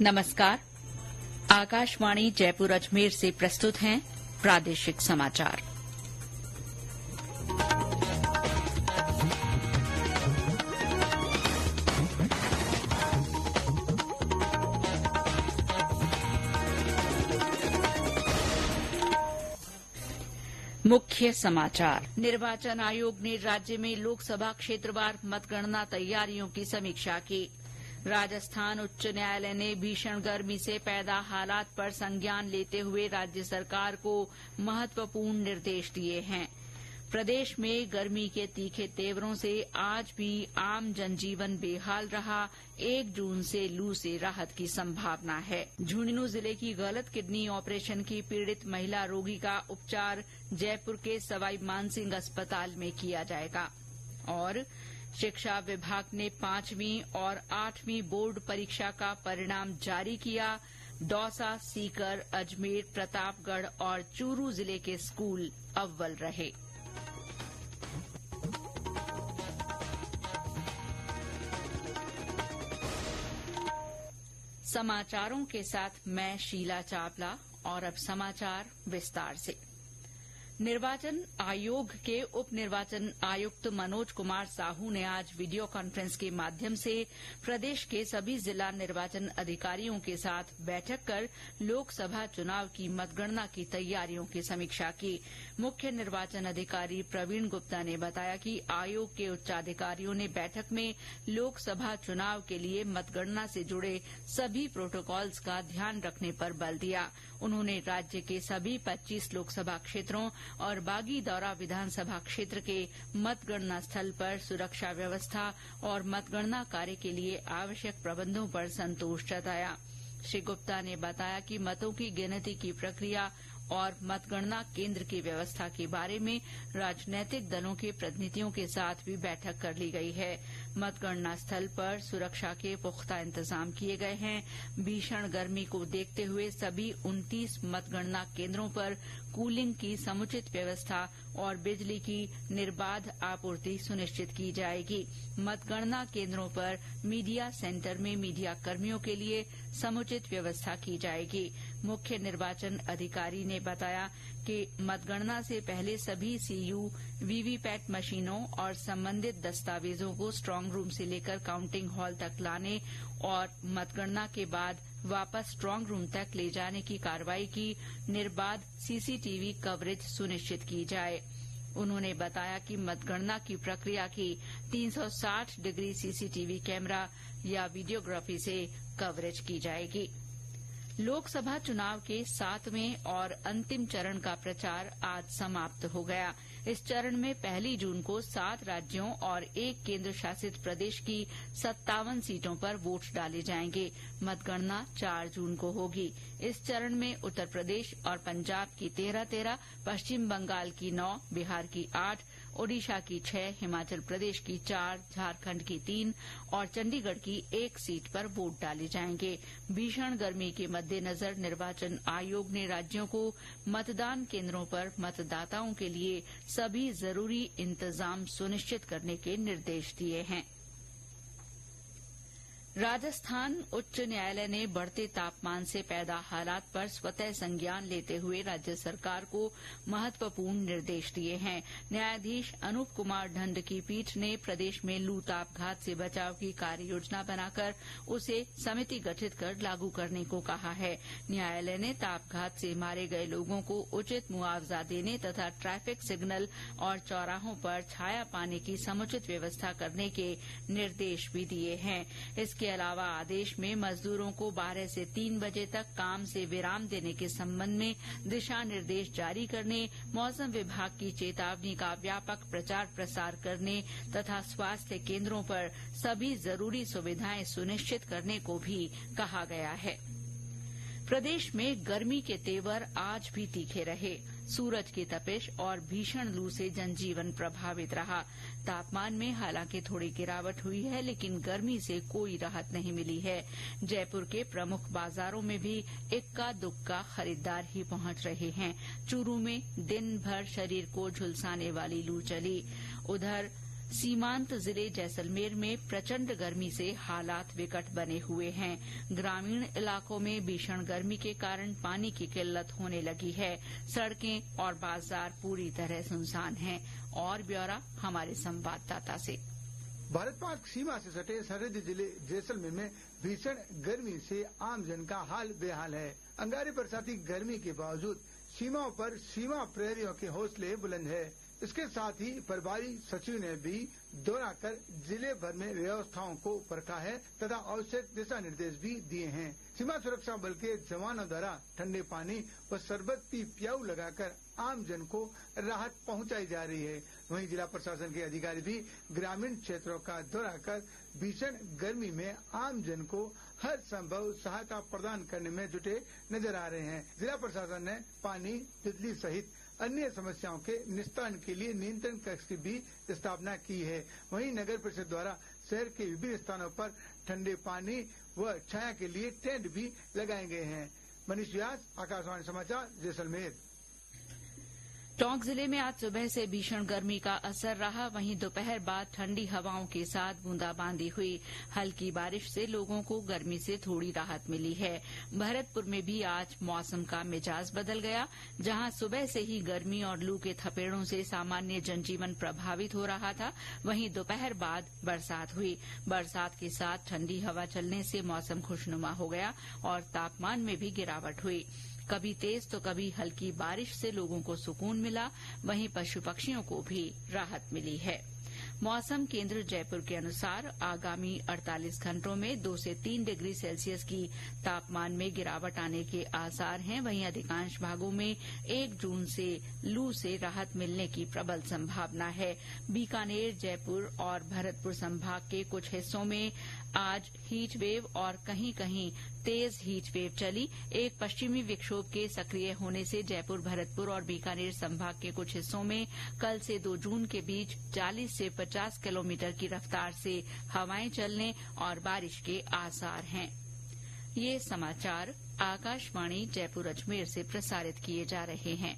नमस्कार। आकाशवाणी जयपुर अजमेर से प्रस्तुत हैं प्रादेशिक समाचार। मुख्य समाचार। निर्वाचन आयोग ने राज्य में लोकसभा क्षेत्रवार मतगणना तैयारियों की समीक्षा की। राजस्थान उच्च न्यायालय ने भीषण गर्मी से पैदा हालात पर संज्ञान लेते हुए राज्य सरकार को महत्वपूर्ण निर्देश दिए हैं। प्रदेश में गर्मी के तीखे तेवरों से आज भी आम जनजीवन बेहाल रहा। 1 जून से लू से राहत की संभावना है। झुंझुनू जिले की गलत किडनी ऑपरेशन की पीड़ित महिला रोगी का उपचार जयपुर के सवाई मानसिंह अस्पताल में किया जाएगा। और शिक्षा विभाग ने 5वीं और 8वीं बोर्ड परीक्षा का परिणाम जारी किया। दौसा, सीकर, अजमेर, प्रतापगढ़ और चूरू जिले के स्कूल अव्वल रहे। समाचारों के साथ मैं शीला चावला। और अब समाचार विस्तार से। निर्वाचन आयोग के उप निर्वाचन आयुक्त मनोज कुमार साहू ने आज वीडियो कॉन्फ्रेंस के माध्यम से प्रदेश के सभी जिला निर्वाचन अधिकारियों के साथ बैठक कर लोकसभा चुनाव की मतगणना की तैयारियों की समीक्षा की। मुख्य निर्वाचन अधिकारी प्रवीण गुप्ता ने बताया कि आयोग के उच्चाधिकारियों ने बैठक में लोकसभा चुनाव के लिए मतगणना से जुड़े सभी प्रोटोकॉल्स का ध्यान रखने पर बल दिया। उन्होंने राज्य के सभी 25 लोकसभा क्षेत्रों और बागीदौरा विधानसभा क्षेत्र के मतगणना स्थल पर सुरक्षा व्यवस्था और मतगणना कार्य के लिए आवश्यक प्रबंधों पर संतोष जताया। श्री गुप्ता ने बताया कि मतों की गिनती की प्रक्रिया और मतगणना केंद्र की व्यवस्था के बारे में राजनीतिक दलों के प्रतिनिधियों के साथ भी बैठक कर ली गई है। मतगणना स्थल पर सुरक्षा के पुख्ता इंतजाम किए गए हैं। भीषण गर्मी को देखते हुए सभी 29 मतगणना केंद्रों पर कूलिंग की समुचित व्यवस्था और बिजली की निर्बाध आपूर्ति सुनिश्चित की जाएगी। मतगणना केंद्रों पर मीडिया सेंटर में मीडिया कर्मियों के लिए समुचित व्यवस्था की जाएगी। मुख्य निर्वाचन अधिकारी ने बताया कि मतगणना से पहले सभी सीयू, वीवीपैट मशीनों और संबंधित दस्तावेजों को स्ट्रांग रूम से लेकर काउंटिंग हॉल तक लाने और मतगणना के बाद वापस स्ट्रांग रूम तक ले जाने की कार्रवाई की निर्बाध सीसीटीवी कवरेज सुनिश्चित की जाए। उन्होंने बताया कि मतगणना की प्रक्रिया की 360 डिग्री सीसीटीवी कैमरा या वीडियोग्राफी से कवरेज की जाएगी। लोकसभा चुनाव के 7वें और अंतिम चरण का प्रचार आज समाप्त हो गया। इस चरण में 1 जून को 7 राज्यों और 1 केंद्र शासित प्रदेश की 57 सीटों पर वोट डाले जाएंगे। मतगणना 4 जून को होगी। इस चरण में उत्तर प्रदेश और पंजाब की 13, पश्चिम बंगाल की 9, बिहार की 8, ओडिशा की 6, हिमाचल प्रदेश की 4, झारखंड की 3 और चंडीगढ़ की 1 सीट पर वोट डाले जाएंगे। भीषण गर्मी के मद्देनजर निर्वाचन आयोग ने राज्यों को मतदान केंद्रों पर मतदाताओं के लिए सभी जरूरी इंतजाम सुनिश्चित करने के निर्देश दिए हैं। राजस्थान उच्च न्यायालय ने बढ़ते तापमान से पैदा हालात पर स्वतः संज्ञान लेते हुए राज्य सरकार को महत्वपूर्ण निर्देश दिए हैं। न्यायाधीश अनूप कुमार ढंड की पीठ ने प्रदेश में लू तापघात से बचाव की कार्य योजना बनाकर उसे समिति गठित कर लागू करने को कहा है। न्यायालय ने तापघात से मारे गए लोगों को उचित मुआवजा देने तथा ट्रैफिक सिग्नल और चौराहों पर छाया पाने की समुचित व्यवस्था करने के निर्देश भी दिए हैं। इसके अलावा आदेश में मजदूरों को 12 से 3 बजे तक काम से विराम देने के संबंध में दिशा निर्देश जारी करने, मौसम विभाग की चेतावनी का व्यापक प्रचार प्रसार करने तथा स्वास्थ्य केंद्रों पर सभी जरूरी सुविधाएं सुनिश्चित करने को भी कहा गया है। प्रदेश में गर्मी के तेवर आज भी तीखे रहे। सूरज की तपिश और भीषण लू से जनजीवन प्रभावित रहा। तापमान में हालांकि थोड़ी गिरावट हुई है, लेकिन गर्मी से कोई राहत नहीं मिली है। जयपुर के प्रमुख बाजारों में भी इक्का दुक्का खरीदार ही पहुंच रहे हैं। चूरू में दिन भर शरीर को झुलसाने वाली लू चली। उधर सीमांत जिले जैसलमेर में प्रचंड गर्मी से हालात विकट बने हुए हैं। ग्रामीण इलाकों में भीषण गर्मी के कारण पानी की किल्लत होने लगी है। सड़कें और बाजार पूरी तरह सुनसान हैं। और ब्यौरा हमारे संवाददाता से। भारत पाक सीमा से सटे सरहदी जिले जैसलमेर में भीषण गर्मी से आमजन का हाल बेहाल है। अंगारे बरसाती गर्मी के बावजूद सीमाओं पर सीमा प्रहरियों के हौसले बुलंद है। इसके साथ ही प्रभारी सचिव ने भी दौरा कर जिले भर में व्यवस्थाओं को परखा है तथा आवश्यक दिशा निर्देश भी दिए हैं। सीमा सुरक्षा बल के जवानों द्वारा ठंडे पानी व शरबत की प्याऊ लगाकर आमजन को राहत पहुंचाई जा रही है। वहीं जिला प्रशासन के अधिकारी भी ग्रामीण क्षेत्रों का दौरा कर भीषण गर्मी में आमजन को हर संभव सहायता प्रदान करने में जुटे नजर आ रहे हैं। जिला प्रशासन ने पानी, बिजली सहित अन्य समस्याओं के निस्तारण के लिए नियंत्रण कक्ष की भी स्थापना की है। वहीं नगर परिषद द्वारा शहर के विभिन्न स्थानों पर ठंडे पानी व छाया के लिए टेंट भी लगाए गए हैं। मनीष व्यास, आकाशवाणी समाचार, जैसलमेर। टोंक जिले में आज सुबह से भीषण गर्मी का असर रहा। वहीं दोपहर बाद ठंडी हवाओं के साथ बूंदाबांदी हुई। हल्की बारिश से लोगों को गर्मी से थोड़ी राहत मिली है। भरतपुर में भी आज मौसम का मिजाज बदल गया। जहां सुबह से ही गर्मी और लू के थपेड़ों से सामान्य जनजीवन प्रभावित हो रहा था, वहीं दोपहर बाद बरसात हुई। बरसात के साथ ठंडी हवा चलने से मौसम खुशनुमा हो गया और तापमान में भी गिरावट हुई। कभी तेज तो कभी हल्की बारिश से लोगों को सुकून मिला। वहीं पशु पक्षियों को भी राहत मिली है। मौसम केंद्र जयपुर के अनुसार आगामी 48 घंटों में 2 से 3 डिग्री सेल्सियस की तापमान में गिरावट आने के आसार हैं। वहीं अधिकांश भागों में 1 जून से लू से राहत मिलने की प्रबल संभावना है। बीकानेर, जयपुर और भरतपुर संभाग के कुछ हिस्सों में आज हीट वेव और कहीं कहीं तेज हीट वेव चली। एक पश्चिमी विक्षोभ के सक्रिय होने से जयपुर, भरतपुर और बीकानेर संभाग के कुछ हिस्सों में कल से 2 जून के बीच 40 से 50 किलोमीटर की रफ्तार से हवाएं चलने और बारिश के आसार हैं। ये समाचार आकाशवाणी जयपुर अजमेर से प्रसारित किए जा रहे हैं।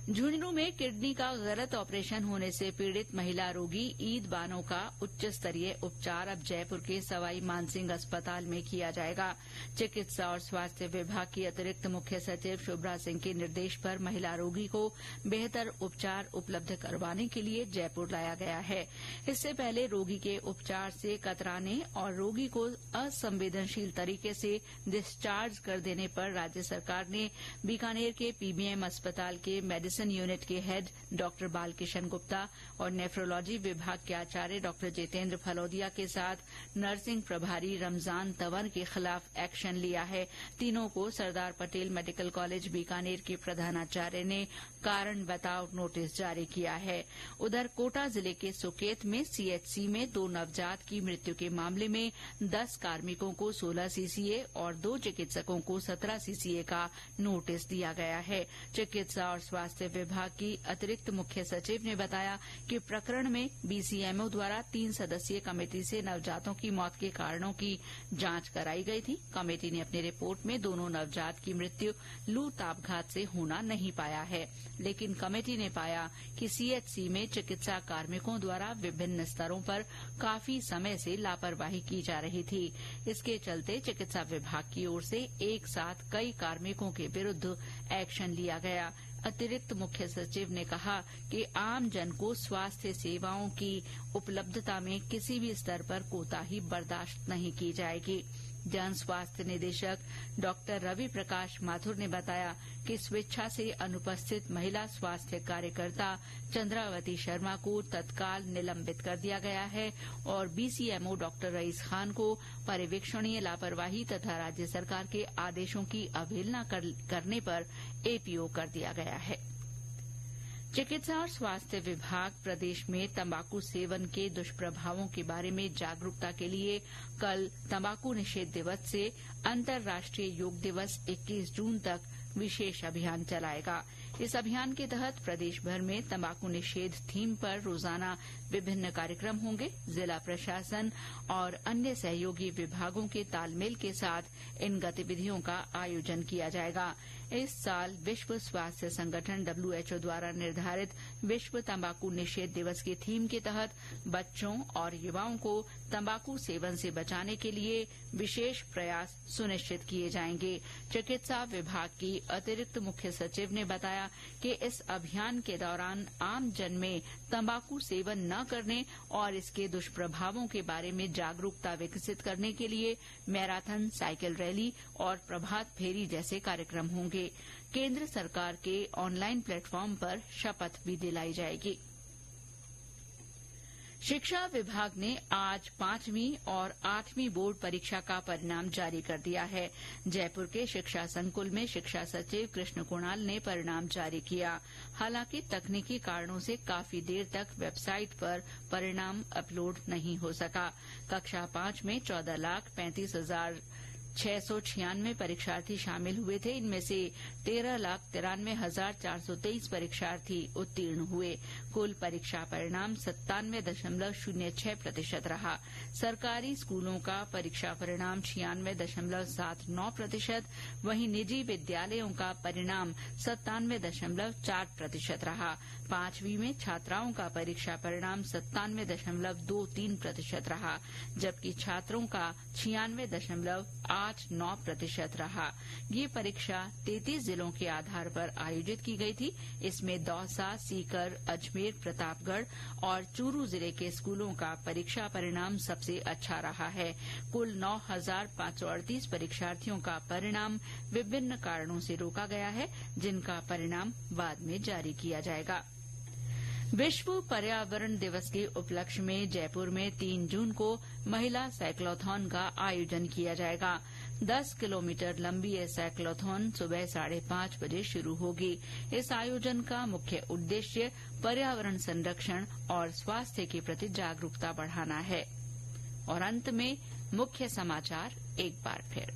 झुंझुनू में किडनी का गलत ऑपरेशन होने से पीड़ित महिला रोगी ईद बानो का उच्च स्तरीय उपचार अब जयपुर के सवाई मानसिंह अस्पताल में किया जाएगा। चिकित्सा और स्वास्थ्य विभाग की अतिरिक्त मुख्य सचिव शुभ्रा सिंह के निर्देश पर महिला रोगी को बेहतर उपचार उपलब्ध करवाने के लिए जयपुर लाया गया है। इससे पहले रोगी के उपचार से कतराने और रोगी को असंवेदनशील तरीके से डिस्चार्ज कर देने पर राज्य सरकार ने बीकानेर के पीबीएम अस्पताल के मेडिसिन यूनिट के हेड डॉक्टर बालकिशन गुप्ता और नेफ्रोलॉजी विभाग के आचार्य डॉक्टर जितेंद्र फलोदिया के साथ नर्सिंग प्रभारी रमजान तंवर के खिलाफ एक्शन लिया है। तीनों को सरदार पटेल मेडिकल कॉलेज बीकानेर के प्रधानाचार्य ने कारण बताओ नोटिस जारी किया है। उधर कोटा जिले के सुकेत में सीएचसी में 2 नवजात की मृत्यु के मामले में 10 कार्मिकों को 16 सीसीए और 2 चिकित्सकों को 17 सीसीए का नोटिस दिया गया है। चिकित्सा और स्वास्थ्य विभाग की अतिरिक्त मुख्य सचिव ने बताया कि प्रकरण में बीसीएमओ द्वारा 3 सदस्यीय कमेटी से नवजातों की मौत के कारणों की जांच कराई गई थी। कमेटी ने अपनी रिपोर्ट में दोनों नवजात की मृत्यु लू तापघात से होना नहीं पाया है, लेकिन कमेटी ने पाया कि सीएचसी में चिकित्सा कार्मिकों द्वारा विभिन्न स्तरों पर काफी समय से लापरवाही की जा रही थी। इसके चलते चिकित्सा विभाग की ओर से एक साथ कई कार्मिकों के विरुद्ध एक्शन लिया गया। अतिरिक्त मुख्य सचिव ने कहा कि आम जन को स्वास्थ्य सेवाओं की उपलब्धता में किसी भी स्तर पर कोताही बर्दाश्त नहीं की जाएगी। जन स्वास्थ्य निदेशक डॉक्टर रवि प्रकाश माथुर ने बताया कि स्वेच्छा से अनुपस्थित महिला स्वास्थ्य कार्यकर्ता चंद्रावती शर्मा को तत्काल निलंबित कर दिया गया है और बीसीएमओ डॉक्टर रईस खान को पर्यवेक्षणीय लापरवाही तथा राज्य सरकार के आदेशों की अवहेलना करने पर एपीओ कर दिया गया है। चिकित्सा और स्वास्थ्य विभाग प्रदेश में तंबाकू सेवन के दुष्प्रभावों के बारे में जागरूकता के लिए कल तंबाकू निषेध दिवस से अंतर्राष्ट्रीय योग दिवस 21 जून तक विशेष अभियान चलाएगा। इस अभियान के तहत प्रदेश भर में तंबाकू निषेध थीम पर रोजाना विभिन्न कार्यक्रम होंगे। जिला प्रशासन और अन्य सहयोगी विभागों के तालमेल के साथ इन गतिविधियों का आयोजन किया जाएगा। इस साल विश्व स्वास्थ्य संगठन WHO द्वारा निर्धारित विश्व तंबाकू निषेध दिवस के थीम के तहत बच्चों और युवाओं को तंबाकू सेवन से बचाने के लिए विशेष प्रयास सुनिश्चित किए जाएंगे। चिकित्सा विभाग की अतिरिक्त मुख्य सचिव ने बताया कि इस अभियान के दौरान आम जन में तंबाकू सेवन न करने और इसके दुष्प्रभावों के बारे में जागरूकता विकसित करने के लिए मैराथन, साइकिल रैली और प्रभात फेरी जैसे कार्यक्रम होंगे। केंद्र सरकार के ऑनलाइन प्लेटफॉर्म पर शपथ भी दिलाई जाएगी। शिक्षा विभाग ने आज 5वीं और 8वीं बोर्ड परीक्षा का परिणाम जारी कर दिया है। जयपुर के शिक्षा संकुल में शिक्षा सचिव कृष्ण कुणाल ने परिणाम जारी किया। हालांकि तकनीकी कारणों से काफी देर तक वेबसाइट पर परिणाम अपलोड नहीं हो सका। कक्षा 5 में 14,35,696 परीक्षार्थी शामिल हुए थे। इनमें से 13,93,423 परीक्षार्थी उत्तीर्ण हुए। कुल परीक्षा परिणाम 97.06% रहा। सरकारी स्कूलों का परीक्षा परिणाम 96.79%, वहीं निजी विद्यालयों का परिणाम 97.4% रहा। 5वीं में छात्राओं का परीक्षा परिणाम 97.23% रहा, जबकि छात्रों का 96.89% रहा। ये परीक्षा 33 जिलों के आधार पर आयोजित की गई थी। इसमें दौसा, सीकर, अजमेर, प्रतापगढ़ और चूरू जिले के स्कूलों का परीक्षा परिणाम सबसे अच्छा रहा है। कुल 9,538 परीक्षार्थियों का परिणाम विभिन्न कारणों से रोका गया है, जिनका परिणाम बाद में जारी किया जाएगा। विश्व पर्यावरण दिवस के उपलक्ष्य में जयपुर में 3 जून को महिला साइक्लोथॉन का आयोजन किया जाएगा। 10 किलोमीटर लंबी ये साइक्लोथॉन सुबह 5:30 बजे शुरू होगी। इस आयोजन का मुख्य उद्देश्य पर्यावरण संरक्षण और स्वास्थ्य के प्रति जागरूकता बढ़ाना है। और अंत में मुख्य समाचार एक बार फिर।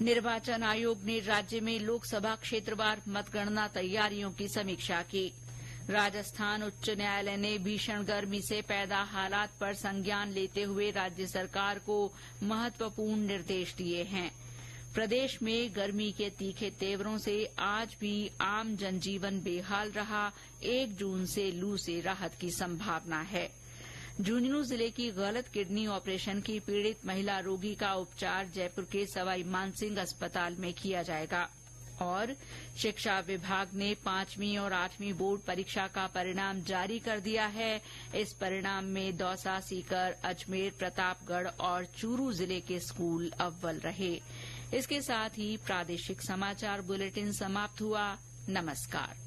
निर्वाचन आयोग ने राज्य में लोकसभा क्षेत्रवार मतगणना तैयारियों की समीक्षा की। राजस्थान उच्च न्यायालय ने भीषण गर्मी से पैदा हालात पर संज्ञान लेते हुए राज्य सरकार को महत्वपूर्ण निर्देश दिए हैं। प्रदेश में गर्मी के तीखे तेवरों से आज भी आम जनजीवन बेहाल रहा। 1 जून से लू से राहत की संभावना है। झुंझुनू जिले की गलत किडनी ऑपरेशन की पीड़ित महिला रोगी का उपचार जयपुर के सवाई मानसिंह अस्पताल में किया जाएगा। और शिक्षा विभाग ने 5वीं और 8वीं बोर्ड परीक्षा का परिणाम जारी कर दिया है। इस परिणाम में दौसा, सीकर, अजमेर, प्रतापगढ़ और चूरू जिले के स्कूल अव्वल रहे। इसके साथ ही प्रादेशिक समाचार बुलेटिन समाप्त हुआ। नमस्कार।